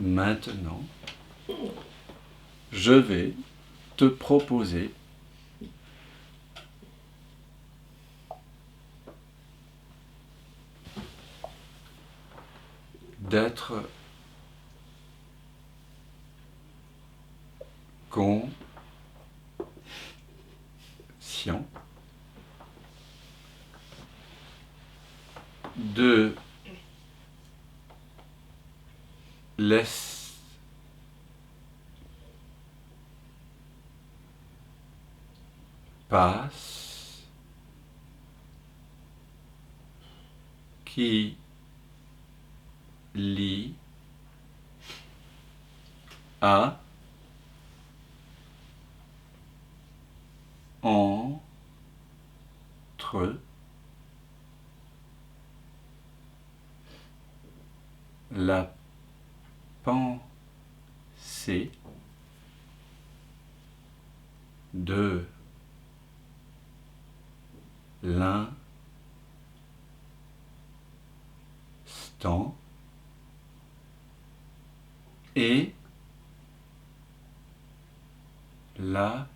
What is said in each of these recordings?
Maintenant, je vais te proposer d'être conscient de l'espace qui lie à entre la pensée de l'instant et la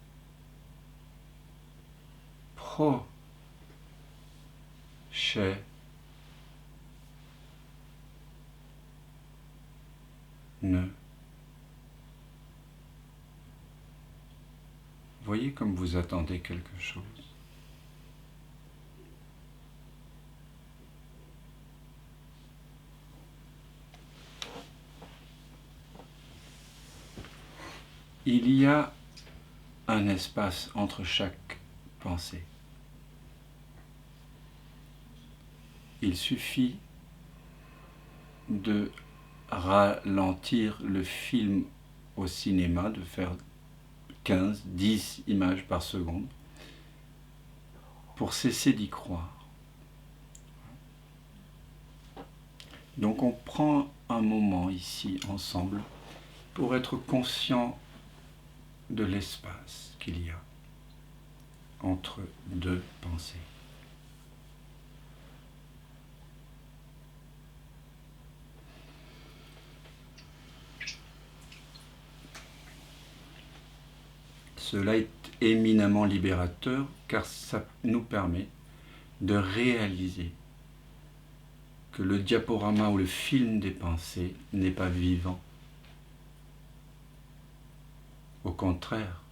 prochaine. Voyez comme vous attendez quelque chose. Il y a un espace entre chaque pensée. Il suffit de ralentir le film au cinéma, de faire 15, 10 images par seconde pour cesser d'y croire. Donc on prend un moment ici ensemble pour être conscient de l'espace qu'il y a entre deux pensées. Cela est éminemment libérateur car ça nous permet de réaliser que le diaporama ou le film des pensées n'est pas vivant. Au contraire,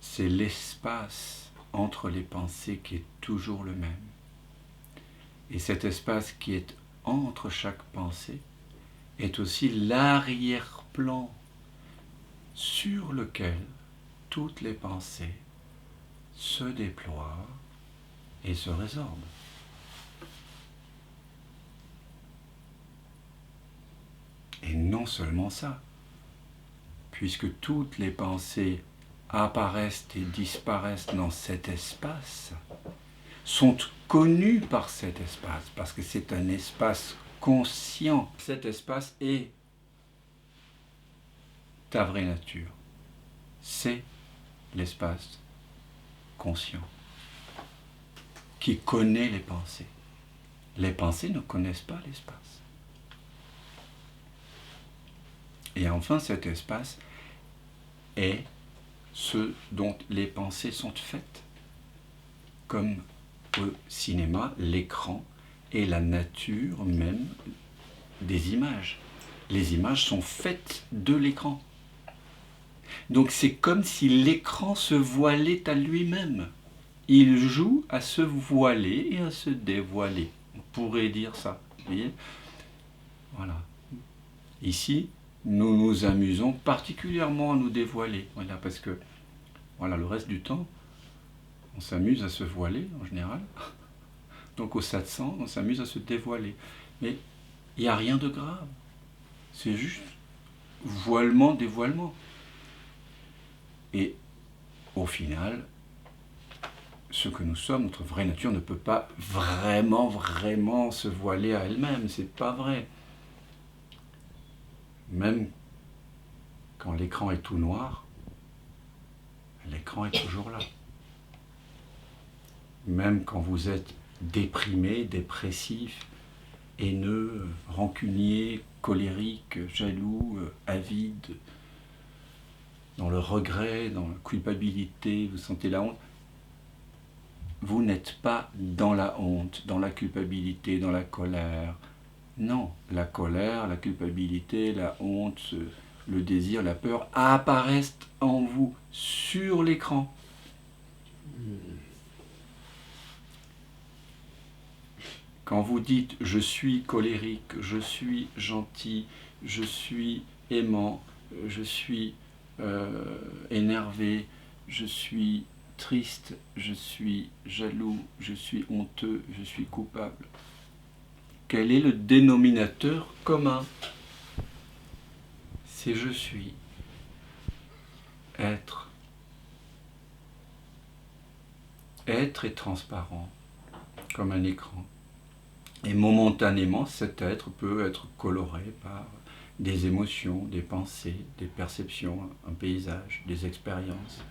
c'est l'espace entre les pensées qui est toujours le même. Et cet espace qui est entre chaque pensée est aussi l'arrière-plan sur lequel toutes les pensées se déploient et se résorbent. Et non seulement ça, puisque toutes les pensées apparaissent et disparaissent dans cet espace, sont connues par cet espace, parce que c'est un espace conscient. Cet espace est ta vraie nature. C'est l'espace conscient qui connaît les pensées. Les pensées ne connaissent pas l'espace. Et enfin, cet espace est ce dont les pensées sont faites. Comme au cinéma, l'écran est la nature même des images. Les images sont faites de l'écran. Donc c'est comme si l'écran se voilait à lui-même. Il joue à se voiler et à se dévoiler. On pourrait dire ça. Vous voyez ? Voilà. Ici, nous nous amusons particulièrement à nous dévoiler. Voilà, parce que voilà, le reste du temps, on s'amuse à se voiler en général. Donc au satsang, on s'amuse à se dévoiler. Mais il n'y a rien de grave. C'est juste voilement, dévoilement. Et au final, ce que nous sommes, notre vraie nature ne peut pas vraiment se voiler à elle-même. C'est pas vrai. Même quand l'écran est tout noir, l'écran est toujours là. Même quand vous êtes déprimé, dépressif, haineux, rancunier, colérique, jaloux, avide, dans le regret, dans la culpabilité, vous sentez la honte. Vous n'êtes pas dans la honte, dans la culpabilité, dans la colère. Non, la colère, la culpabilité, la honte, le désir, la peur apparaissent en vous sur l'écran. Quand vous dites « je suis colérique, je suis gentil, je suis aimant, je suis énervé, je suis triste, je suis jaloux, je suis honteux, je suis coupable », quel est le dénominateur commun? C'est « je suis », être. Être est transparent, comme un écran. Et momentanément, cet être peut être coloré par des émotions, des pensées, des perceptions, un paysage, des expériences.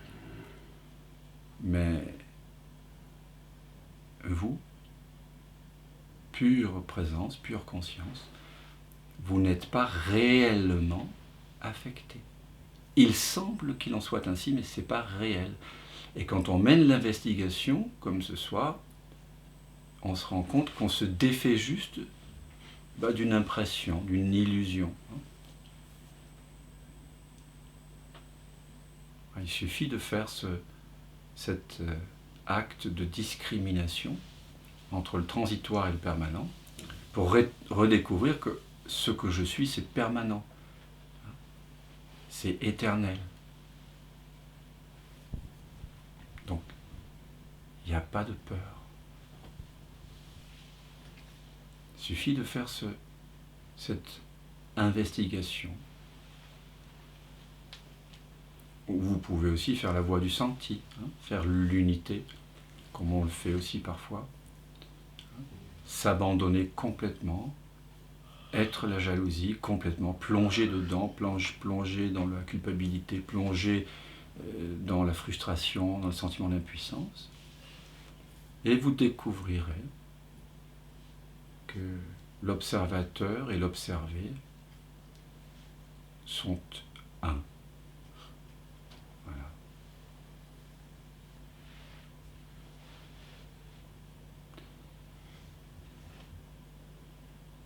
Mais vous, pure présence, pure conscience, vous n'êtes pas réellement affecté. Il semble qu'il en soit ainsi, mais ce n'est pas réel. Et quand on mène l'investigation, comme ce soir, on se rend compte qu'on se défait juste d'une impression, d'une illusion. Il suffit de faire cet acte de discrimination entre le transitoire et le permanent pour redécouvrir que ce que je suis, c'est permanent, c'est éternel. Donc, il n'y a pas de peur. Il suffit de faire cette investigation. Vous pouvez aussi faire la voie du senti, faire l'unité, comme on le fait aussi parfois. S'abandonner complètement, être la jalousie complètement, plonger dedans, plonger dans la culpabilité, plonger dans la frustration, dans le sentiment d'impuissance. Et vous découvrirez que l'observateur et l'observé sont un.